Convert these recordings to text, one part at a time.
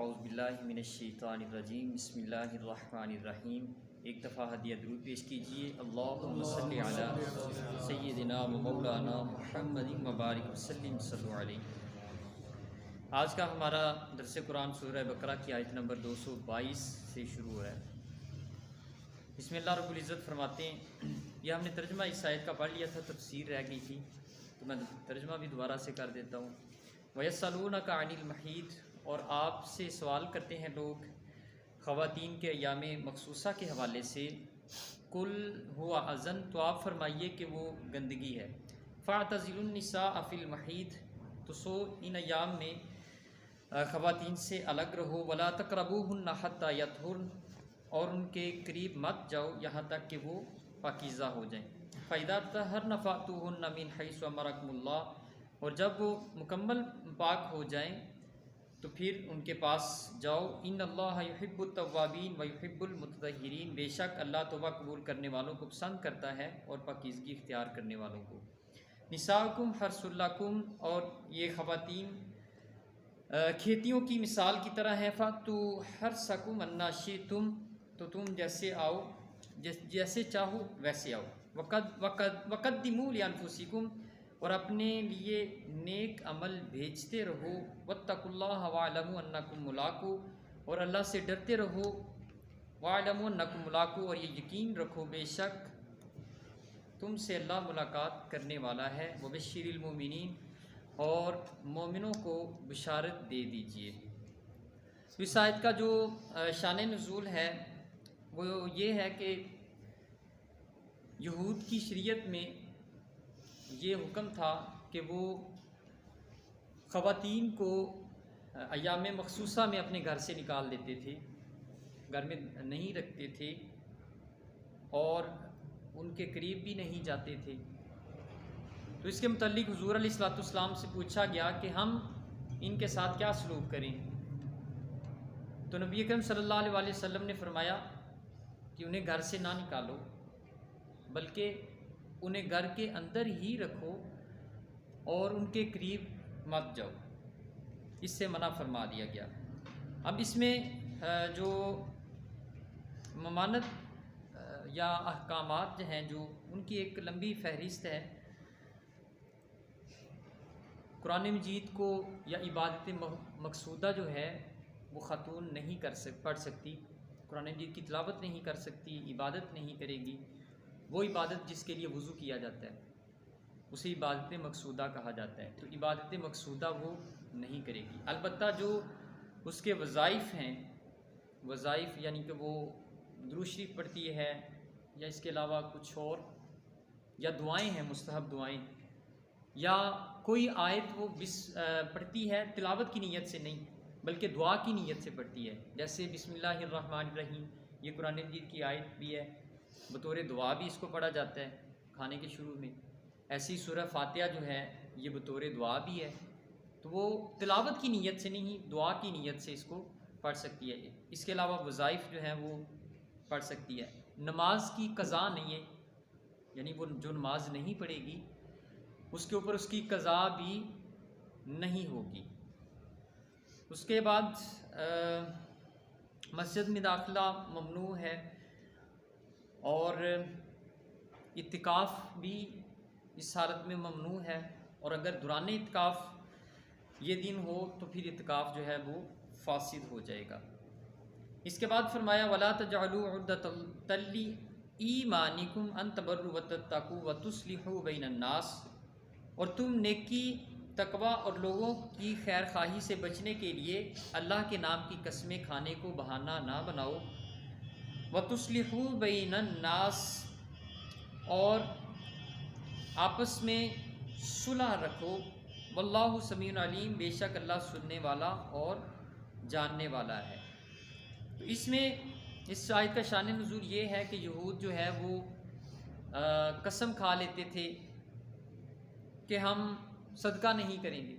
औज़ुबिल्लाहिमिनश्शैतानिर्रजीम बिस्मिल्लाहिर्रहमानिर्रहीम। एक दफ़ा हदिया दुरूद पेश कीजिए। अल्लाहुम्मा सल्लि अला सय्यिदिना व मौलाना मुहम्मदिन व बारिक वसल्लिम सल्लु अलैहि। आज का हमारा दर्स कुरान सूरह बकरा की आयत नंबर 222 से शुरू हो रहा है। बिस्मिल्लाह रब्बुल इज़्ज़त फरमाते हैं, यह हमने तर्जमा इस आयत का पढ़ लिया था, तफसीर रह गई थी तो मैं तर्जमा भी दोबारा से कर देता हूँ। वयस्सलूनका अनिल महीद, और आपसे सवाल करते हैं लोग ख़वातीन के अय्याम मखसूसा के हवाले से। कुल हुआ अज़न, तो आप फरमाइए कि वो गंदगी है। फ़अतज़िलुन निसा फ़िल महीद, तो सो इन अय्याम में ख़वातीन से अलग रहो। वला तक़रबूहुन्ना हत्ता यतहुर्न, और उनके करीब मत जाओ यहाँ तक कि वो पाकीज़ा हो जाएं। फ़इज़ा तहरन फ़अतूहुन्ना मिन हैसु अमरकुमुल्लाह, और जब वो मुकम्मल पाक हो जाएं तो फिर उनके पास जाओ। इन्नल्लाह युहिब्बुत तव्वाबीन व युहिब्बुल मुततहिरीन, बेशक अल्लाह तौबा कबूल करने वालों को पसंद करता है और पाकीज़गी इख्तियार करने वालों को। निसाउकुम हर्सुल लकुम, और ये ख़वातीन खेतियों की मिसाल की तरह है। फ़तू हर्सकुम अन्ना शिअ्तुम, तो तुम जैसे आओ, जैसे चाहो वैसे आओ। वक़द्दिमू लिअन्फुसिकुम, और अपने लिए नेक अमल भेजते रहो। वत्तकुल्लाह वअलमू अन्नकुम मुलाक़ू, और अल्लाह से डरते रहो। वअलमू अन्नकुम मुलाक़ू, और ये यकीन रखो बेशक तुमसे अल्लाह मुलाकात करने वाला है। वबश्शिरिल मुमिनीन, और मोमिनों को बिशारत दे दीजिए। तो इस आयत का जो शान नुज़ूल है वो ये है कि यहूद की शरीयत में ये हुक्म था कि वो ख़वातीन को अय्याम मखसूसा में अपने घर से निकाल देते थे, घर में नहीं रखते थे और उनके करीब भी नहीं जाते थे। तो इसके मुतल्लिक़ हुज़ूर अलैहिस्सलाम से पूछा गया कि हम इनके साथ क्या सलूक करें। तो नबी अकरम सल्लल्लाहु अलैहि वसल्लम ने फरमाया कि उन्हें घर से ना निकालो, बल्कि उन्हें घर के अंदर ही रखो और उनके करीब मत जाओ। इससे मना फरमा दिया गया। अब इसमें जो ममानत या अहकामात जो हैं, जो उनकी एक लंबी फहरिस्त है। कुरान मजीद को या इबादत मकसूदा जो है वो ख़ातून नहीं पढ़ सकती, कुरान मजीद की तिलावत नहीं कर सकती, इबादत नहीं करेगी। वो इबादत जिसके लिए वज़ू किया जाता है उसे इबादत मकसूदा कहा जाता है। तो इबादत मकसूदा वो नहीं करेगी। अलबत्ता जो उसके वज़ाइफ़ हैं, वज़ाइफ़ यानी कि वो दुरूद शरीफ पढ़ती है या इसके अलावा कुछ और, या दुआएं हैं, मुस्तहब दुआएं, या कोई आयत वो पढ़ती है तिलावत की नीयत से नहीं बल्कि दुआ की नीयत से पढ़ती है। जैसे बिस्मिल्लाहिर्रहमानिर्रहीम, ये कुरान मजीद की आयत भी है, बतौर दुआ भी इसको पढ़ा जाता है खाने के शुरू में। ऐसी सूरह फातिहा जो है ये बतौर दुआ भी है। तो वो तिलावत की नीयत से नहीं, दुआ की नीयत से इसको पढ़ सकती है। इसके अलावा वज़ाइफ़ जो हैं वो पढ़ सकती है। नमाज की क़ज़ा नहीं है, यानी वो जो नमाज नहीं पढ़ेगी उसके ऊपर उसकी क़ज़ा भी नहीं होगी। उसके बाद मस्जिद में दाखिला ममनू है, और इत्तिकाफ़ भी इस हालत में ममनू है। और अगर दौरान इत्तिकाफ़ ये दिन हो तो फिर इत्तिकाफ़ जो है वो फासिद हो जाएगा। इसके बाद फरमाया वला तजअलू उद्दतल ईमानिकुम अन तबर्रु व तत्तकू व तुस्लिहू बैनन नास, और तुम नेकी, तकवा और लोगों की खैर खाही से बचने के लिए अल्लाह के नाम की कस्में खाने को बहाना ना बनाओ। व तुस्लिहू बैनन नास, और आपस में सुलह रखो। वल्लाहु समीउन अलीम, बेशक अल्लाह सुनने वाला और जानने वाला है। तो इसमें इस आयत का शान नुज़ूल ये है कि यहूद जो है वो कसम खा लेते थे कि हम सदका नहीं करेंगे,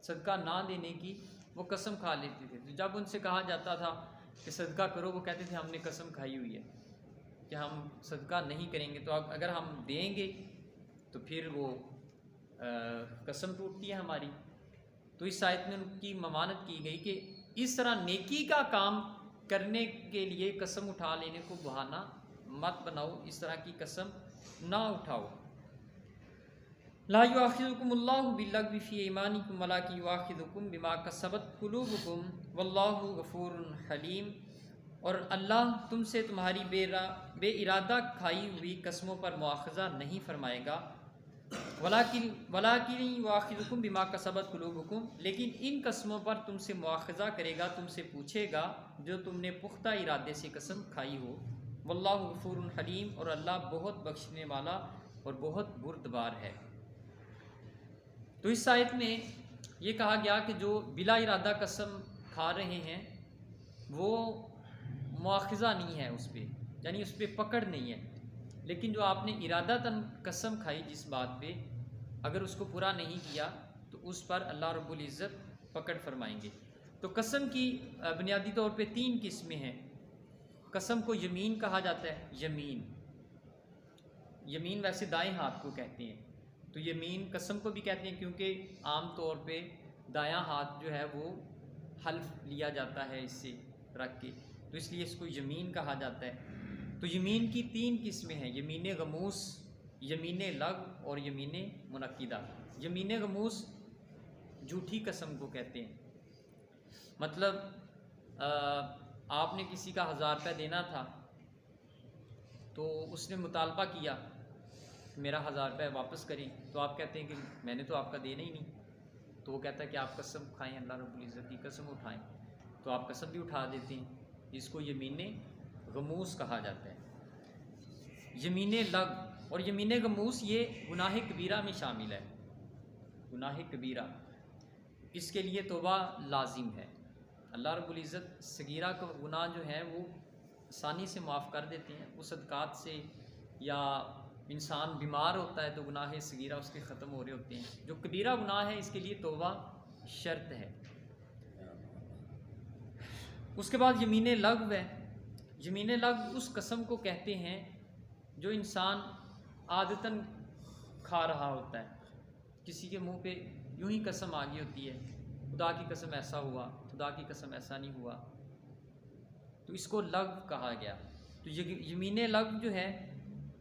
सदका ना देने की वो कसम खा लेते थे। तो जब उनसे कहा जाता था कि सदका करो, वो कहते थे हमने कसम खाई हुई है कि हम सदका नहीं करेंगे। तो अगर हम देंगे तो फिर वो कसम टूटती है हमारी। तो इस आयत में उनकी ममानत की गई कि इस तरह नेकी का काम करने के लिए कसम उठा लेने को बहाना मत बनाओ, इस तरह की कसम ना उठाओ। ला युआखिज़ुकुमुल्लाहु बिल्लग़्वी फ़ी ऐमानिकुम वलाकिन युआखिज़ुकुम बिमा कसबत कुलूबुकुम वल्लाहु गफ़ूरुन हलीम। और अल्लाह तुमसे तुम्हारी बेइरादा खाई हुई कस्मों पर मुआख़ज़ा नहीं फरमाएगा। वलाकिन युआखिज़ुकुम बिमा कसबत कुलूबुकुम, लेकिन इन कस्मों पर तुमसे मुआख़ज़ा करेगा, तुमसे पूछेगा जो तुमने पुख्ता इरादे से कसम खाई हो। वल्लाहु गफ़ूरुन हलीम, और अल्लाह बहुत बख्शने वाला और बहुत बुर्दबार है। तो इस आयत में ये कहा गया कि जो बिला इरादा कसम खा रहे हैं वो मुआख़ज़ा नहीं है उस पर, यानी उस पर पकड़ नहीं है। लेकिन जो आपने इरादतन कसम खाई जिस बात पे, अगर उसको पूरा नहीं किया तो उस पर अल्लाह रब्बुल इज़्ज़त पकड़ फरमाएंगे। तो कसम की बुनियादी तौर पे 3 किस्में हैं। कसम को यमीन कहा जाता है। यमीन वैसे दाएं हाथ को कहते हैं, तो यमीन कसम को भी कहते हैं क्योंकि आम तौर पे दायां हाथ जो है वो हल्फ लिया जाता है इससे रख के, तो इसलिए इसको यमीन कहा जाता है। तो यमीन की 3 किस्में हैं, यमीन गमूस, यमीन लग और यमीन मुनक्किदा। यमीन गमूस झूठी कसम को कहते हैं। मतलब आपने किसी का 1000 रुपये देना था तो उसने मुतालबा किया मेरा 1000 रुपये वापस करें, तो आप कहते हैं कि मैंने तो आपका देना ही नहीं। तो वो कहता है कि आप कसम खाएं, अल्लाह रब्बुल इज़्ज़त की कसम उठाएं, तो आप कसम भी उठा देते हैं। इसको यमीन गमूस कहा जाता है। यमीन लग और यमीन गमूस ये गुनाह कबीरा में शामिल है। गुनाह कबीरा, इसके लिए तौबा लाजिम है। अल्लाह रब्बुल इज़्ज़त सगीरा का गुनाह जो है वो आसानी से माफ़ कर देते हैं। वो सदक़ात से, या इंसान बीमार होता है तो गुनाह सगीरा उसके ख़त्म हो रहे होते हैं। जो कबीरा गुनाह है इसके लिए तौबा शर्त है। उसके बाद यमीन लग़्व है। यमीन लग़्व उस कसम को कहते हैं जो इंसान आदतन खा रहा होता है। किसी के मुंह पे यूं ही कसम आ गई होती है, खुदा की कसम ऐसा हुआ, खुदा की कसम ऐसा नहीं हुआ, तो इसको लग़्व कहा गया। तो यमीन लग़्व जो है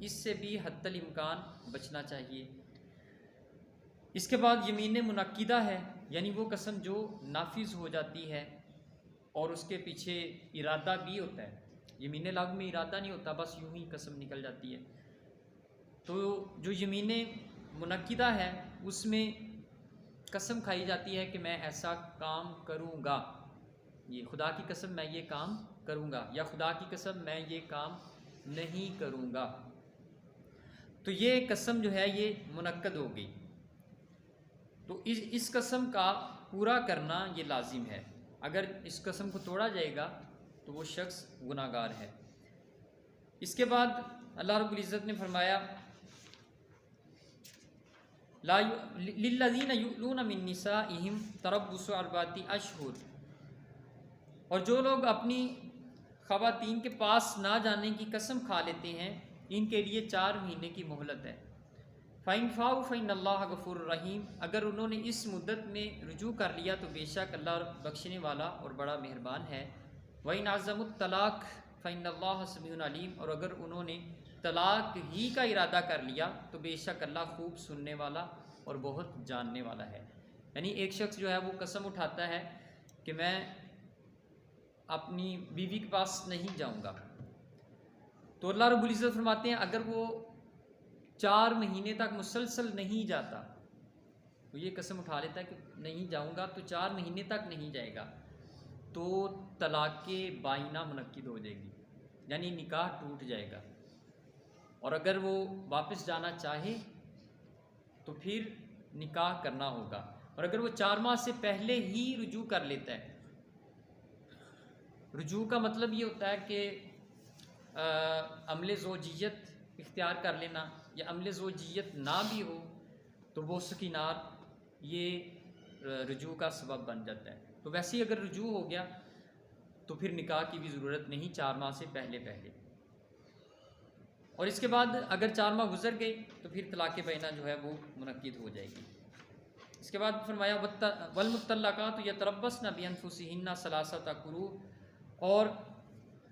इससे भी हद्दल इम्कान बचना चाहिए। इसके बाद यमीन मुनक्किदा है, यानी वो कसम जो नाफिज हो जाती है और उसके पीछे इरादा भी होता है। यमीन लग़्व में इरादा नहीं होता, बस यूं ही कसम निकल जाती है। तो जो यमीन मुनक्किदा है उसमें कसम खाई जाती है कि मैं ऐसा काम करूँगा, ये खुदा की कसम मैं ये काम करूँगा, या खुदा की कसम मैं ये काम नहीं करूँगा। तो ये कसम जो है ये मुनक्कद हो गई। तो इस कसम का पूरा करना ये लाजिम है। अगर इस कसम को तोड़ा जाएगा तो वो शख्स गुनाहगार है। इसके बाद अल्लाह रब्बुल इज़्ज़त ने फरमाया लिल्लज़ीना युलूना मिन निसाइहिम तरब्बुसु अर्बाति अशहुर, और जो लोग अपनी ख़वातीन के पास ना जाने की कसम खा लेते हैं इनके लिए 4 महीने की मोहलत है। फ़इन फ़ाउ फ़इन्नल्लाह गफ़ूरुर रहीम, अगर उन्होंने इस मुद्दत में रुजू कर लिया तो बेशक अल्लाह बख्शने वाला और बड़ा मेहरबान है। वइन अज़मुत तलाक़ फ़इन्नल्लाह समीउन अलीम, और अगर उन्होंने तलाक़ ही का इरादा कर लिया तो बेशक अल्लाह खूब सुनने वाला और बहुत जानने वाला है। यानी एक शख्स जो है वो कसम उठाता है कि मैं अपनी बीवी के पास नहीं जाऊंगा, तो अल्लाह रब्बुल इज़्ज़त फरमाते हैं अगर वो 4 महीने तक मुसलसल नहीं जाता, तो ये कसम उठा लेता है कि नहीं जाऊंगा, तो 4 महीने तक नहीं जाएगा, तो तलाक़ बाइना मुनक्किद हो जाएगी, यानी निकाह टूट जाएगा। और अगर वो वापस जाना चाहे तो फिर निकाह करना होगा। और अगर वो 4 माह से पहले ही रुजू कर लेता है, रुजू का मतलब ये होता है कि अमले ज़ोजियत इख्तियार कर लेना, या अमले ज़ोजियत ना भी हो तो वो सकीनार ये रुजू का सबब बन जाता है। तो वैसे ही अगर रुजू हो गया तो फिर निकाह की भी ज़रूरत नहीं 4 माह से पहले। और इसके बाद अगर 4 माह गुजर गए तो फिर तलाक़ बैना जो है वो मुनक्किद हो जाएगी। इसके बाद फरमाया वल्मुतल्लक़ातु यतरब्बस्न बिअन्फुसिहिन्ना सलासता कुरू, और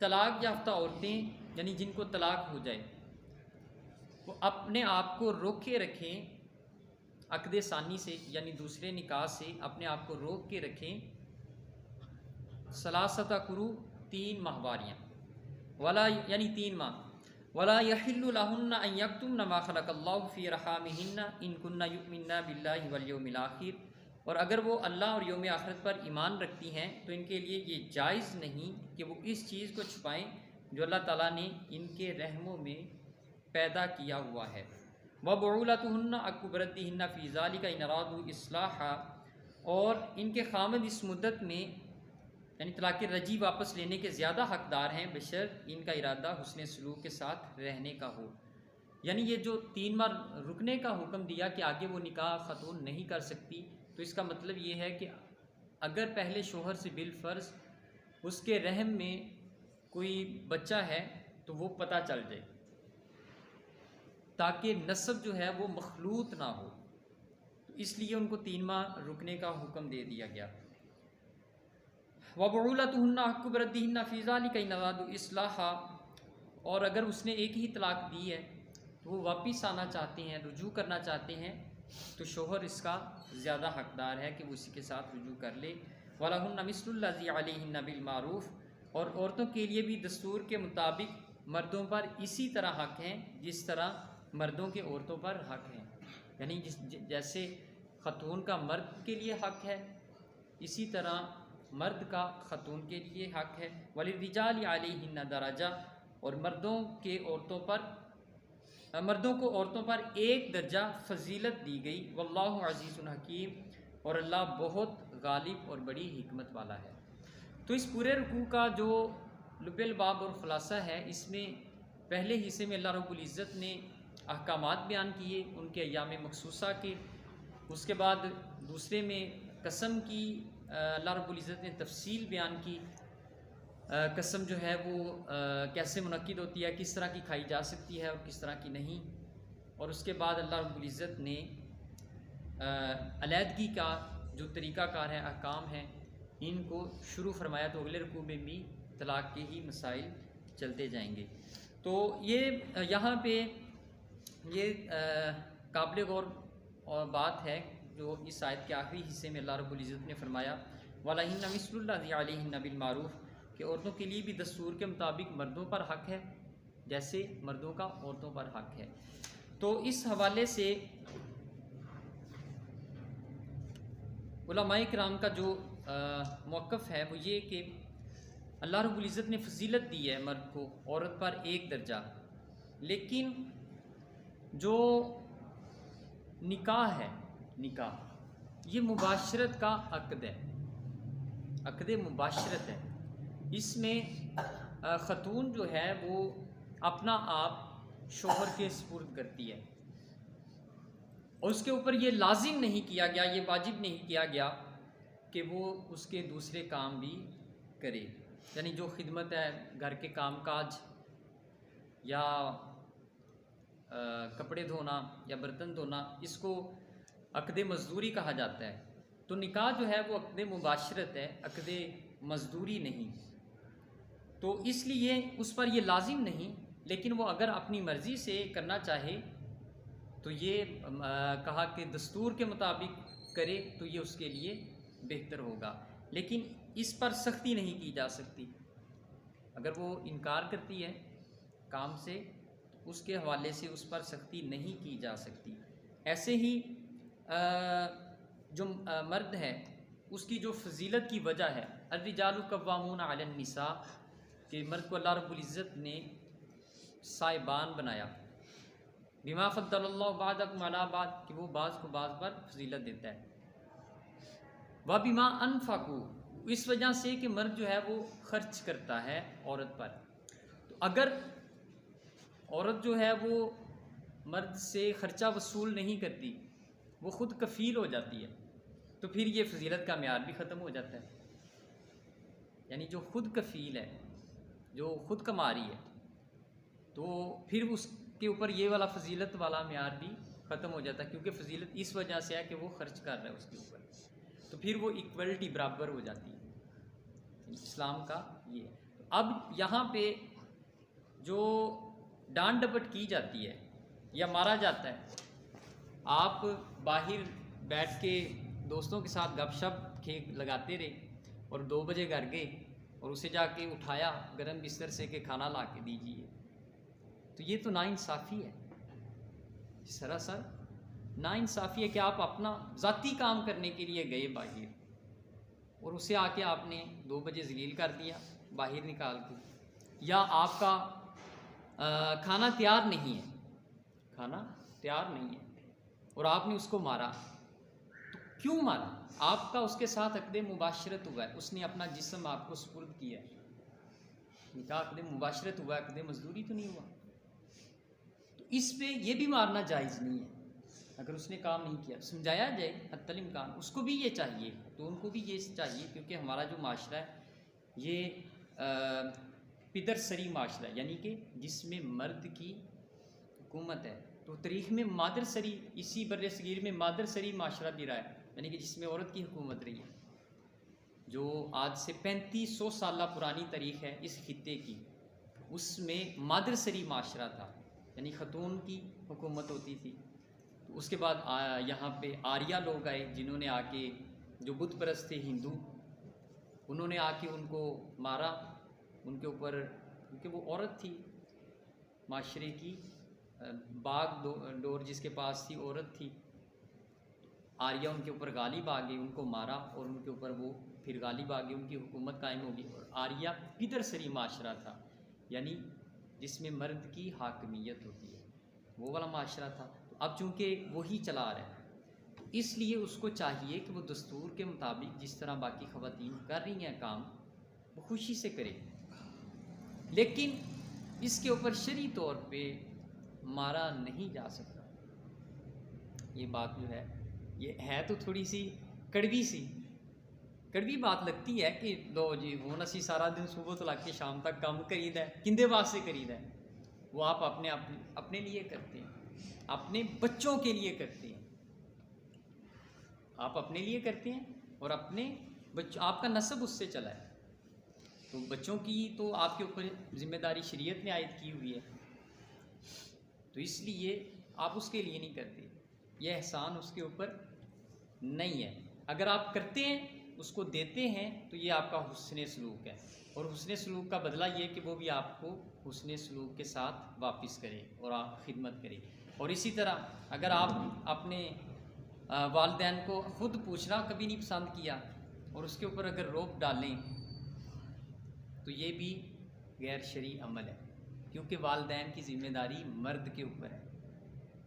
तलाक याफ्ता औरतें यानी जिनको तलाक हो जाए वो अपने आप को रोके रखें अक़द सानी से, यानी दूसरे निकाह से अपने आप को रोक के रखें, सलासता कुरू 3 माहवारियाँ, वला यानी 3 माह, वला यहिल्लु लहुन्ना अन यक्तुमना मा खलक़ल्लाहु फ़ी रहामिहिन्ना इन कुन्ना युमिन्ना बिल्लाहि वल यौमिल आखिर, और अगर वो अल्लाह और यौम आखिरत पर ईमान रखती हैं तो इनके लिए ये जायज़ नहीं कि वो इस चीज़ को छुपाएं जो अल्लाह ताला ने इनके रहमों में पैदा किया हुआ है। व बुउलतुहुन्ना अक़्बरद्दिहिन्ना फ़ी ज़ालिका इन अरादू इस्लाहा, और इनके खामद इस मुद्दत में यानी तलाक़ रजी वापस लेने के ज़्यादा हक़दार हैं बशर्त इनका इरादा हुस्न सलूक के साथ रहने का हो। यानी ये जो 3 माह रुकने का हुक्म दिया कि आगे वो निकाह ख़तून नहीं कर सकती, तो इसका मतलब ये है कि अगर पहले शोहर से बिलफ़र्ज़ उसके रहम में कोई बच्चा है तो वो पता चल जाए, ताकि नस्ब जो है वो मखलूत ना हो, तो इसलिए उनको 3 माह रुकने का हुक्म दे दिया गया। वबुलतुहुन्ना अक़्बरद्दिहिन्ना फ़ी ज़ालिका इन अरादू इस्लाहा, और अगर उसने एक ही तलाक दी है तो वो वापस आना चाहते हैं, रुजू करना चाहते हैं, तो शोहर इसका ज़्यादा हक़दार है कि वो इसी के साथ रुजू कर ले। वलहुन्ना मिस्लुल्लज़ी अलैहिन्ना बिल मारूफ़, और औरतों के लिए भी दस्तूर के मुताबिक मर्दों पर इसी तरह हक़ हैं जिस तरह मर्दों के औरतों पर हक़ हैं, यानी जैसे ख़तून का मर्द के लिए हक़ है इसी तरह मर्द का ख़तून के लिए हक़ है। वलिर्रिजालि अलैहिन्ना दरजा, और मर्दों को औरतों पर एक दर्जा फजीलत दी गई। वल्लाहु अज़ीज़ुन हकीम, और अल्लाह बहुत गालिब और बड़ी हिकमत वाला है। तो इस पूरे रुकू का जो लुब्बुल बाब और ख़ुलासा है, इसमें पहले हिस्से में अल्लाह रब्बुल इज़्ज़त ने अहकामात बयान किए उनके अय्याम मखसूसा के, उसके बाद दूसरे में कसम की अल्लाह रब्बुल इज़्ज़त ने तफसील बयान की, कसम जो है वो कैसे मुनक्किद होती है, किस तरह की खाई जा सकती है और किस तरह की नहीं, और उसके बाद अल्लाह रब्बुल इज़्ज़त ने अलहदगी का जो तरीक़ाकार है, अहकाम है, इनको शुरू फरमाया। तो अगले रुकू में भी तलाक़ के ही मसाइल चलते जाएंगे। तो ये यहाँ पे ये काबिल गौर और बात है जो इस आयत के आखिरी हिस्से में अल्लाह रब्बुल इज़्ज़त ने फरमाया वलहिन्ना मिस्लुल्लज़ी अलैहिन्ना बिल मारूफ़, कि औरतों के लिए भी दस्तूर के मुताबिक मर्दों पर हक़ है जैसे मर्दों का औरतों पर हक़ है। तो इस हवाले से उलमाए किराम का जो मौक़िफ़ है वो ये कि अल्लाह रब्बुल इज़्ज़त ने फजीलत दी है मर्द को औरत पर एक दर्जा, लेकिन जो निकाह है, निकाह ये मुबाशरत का अक़द है, अक़द मुबाशरत है। इसमें ख़तून जो है वो अपना आप शोहर के सुपुर्द करती है, और उसके ऊपर ये लाजिम नहीं किया गया, ये वाजिब नहीं किया गया कि वो उसके दूसरे काम भी करे, यानी जो खिदमत है, घर के काम काज या कपड़े धोना या बर्तन धोना, इसको अक़द मज़दूरी कहा जाता है। तो निकाह जो है वो अक़द मुबाशरत है, अक़द मज़दूरी नहीं। तो इसलिए उस पर ये लाजिम नहीं, लेकिन वो अगर अपनी मर्ज़ी से करना चाहे तो ये कहा कि दस्तूर के मुताबिक करे तो ये उसके लिए बेहतर होगा, लेकिन इस पर सख्ती नहीं की जा सकती। अगर वो इनकार करती है काम से तो उसके हवाले से उस पर सख्ती नहीं की जा सकती। ऐसे ही जो मर्द है उसकी जो फजीलत की वजह है, अर्रिजालु कव्वामूना अलन निसा, कि मर्द को अल्लाह रब्बुल इज़्ज़त ने साइबान बनाया, बिमा फ़द्दलल्लाहु बादकुम अला बाद, कि वो बाज़ को बाज़ पर फजीलत देता है, व बिमा अनफ़क़ू, इस वजह से कि मर्द जो है वो खर्च करता है औरत पर। तो अगर औरत जो है वो मर्द से ख़र्चा वसूल नहीं करती, वो ख़ुद कफ़ील हो जाती है, तो फिर ये फजीलत का म्यार भी ख़त्म हो जाता है। यानी जो ख़ुद कफ़ील है, जो ख़ुद कमा रही है, तो फिर उसके ऊपर ये वाला फजीलत वाला म्यार भी ख़त्म हो जाता है, क्योंकि फजीलत इस वजह से है कि वो खर्च कर रहा है उसके ऊपर, तो फिर वो इक्वलिटी बराबर हो जाती है। इस्लाम का ये। अब यहाँ पे जो डांट डपट की जाती है या मारा जाता है, आप बाहर बैठ के दोस्तों के साथ गपशप खेल लगाते रहे और 2 बजे घर गए और उसे जाके उठाया गरम बिस्तर से कि खाना ला के दीजिए, तो ये तो नाइंसाफ़ी है, सरासर नाइंसाफ़ी है कि आप अपना ज़ाती काम करने के लिए गए बाहर और उसे आके आपने 2 बजे जलील कर दिया बाहर निकाल के, या आपका खाना तैयार नहीं है, खाना तैयार नहीं है और आपने उसको मारा, तो क्यों मारा? आपका उसके साथ अक़्द मुबाशरत हुआ है, उसने अपना जिस्म आपको सुपुर्द किया है, निकाह अक़्द मुबाशरत हुआ है, अक़्द मजदूरी तो नहीं हुआ। तो इस पे ये भी मारना जायज़ नहीं है अगर उसने काम नहीं किया, समझाया जाए हत्तल इम्कान, उसको भी ये चाहिए, तो उनको भी ये चाहिए, क्योंकि हमारा जो माशरा है ये पिदर सरी माशरा है, यानी कि जिसमें मर्द की हुकूमत है। तो तारीख़ में मादर सरी, इसी बर्रे सगीर में मादर सरी माशरा भी रहा है, यानी कि जिसमें औरत की हुकूमत रही है, जो आज से 3500 साल पुरानी तारीख़ है इस खित्ते की, उसमें मादर सरी माशरा था, यानी ख़तून की हुकूमत होती थी। तो उसके बाद यहाँ पे आर्या लोग आए, जिन्होंने आके, जो बुत परस्त थे हिंदू, उन्होंने आके उनको मारा, उनके ऊपर, क्योंकि वो औरत थी, माशरे की बाग डोर जिसके पास थी औरत थी, आर्या उनके ऊपर गालिब आ गई, उनको मारा और उनके ऊपर वो फिर गालिब आ गई, उनकी हुकूमत कायम होगी। और आर्या पिदर सरी माशरा था, यानी जिसमें मर्द की हाकमियत होती है, वो वाला माशरा था। तो अब चूँकि वही चला रहा है, इसलिए उसको चाहिए कि वो दस्तूर के मुताबिक जिस तरह बाकी ख़वातीन कर रही हैं काम, वो खुशी से करे, लेकिन इसके ऊपर शरई तौर पे मारा नहीं जा सकता। ये बात जो है, ये है तो थोड़ी सी कड़वी बात लगती है कि लो जी वो नसी सारा दिन सुबह तो लग के शाम तक काम करीदा है, किंदे वास्ते करीदा है? वो आप अपने लिए करते हैं, अपने बच्चों के लिए करते हैं, आप अपने लिए करते हैं और अपने बच्चों, आपका नस्ब उससे चला है, तो बच्चों की तो आपके ऊपर जिम्मेदारी शरीयत ने आयद की हुई है, तो इसलिए आप उसके लिए नहीं करते, यह एहसान उसके ऊपर नहीं है। अगर आप करते हैं, उसको देते हैं, तो ये आपका हुस्न सलूक है, और हुस्न सलूक का बदला ये कि वो भी आपको हुस्न सलूक के साथ वापस करे और आप खिदमत करें। और इसी तरह अगर आप अपने वालिदैन को ख़ुद पूछना कभी नहीं पसंद किया और उसके ऊपर अगर रोक डालें, तो ये भी गैर शरई अमल है, क्योंकि वालिदैन की ज़िम्मेदारी मर्द के ऊपर है,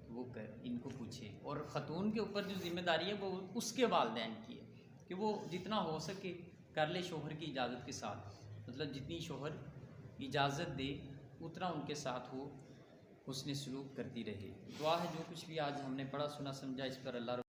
वो कर इनको पूछे, और ख़तून के ऊपर जो ज़िम्मेदारी है वो उसके वालिदैन की है कि वो जितना हो सके कर ले शोहर की इजाज़त के साथ, मतलब जितनी शोहर इजाज़त दे उतना उनके साथ वो हुस्न सलूक करती रहे। दुआ है जो कुछ भी आज हमने पढ़ा सुना समझा, इस पर अल्लाह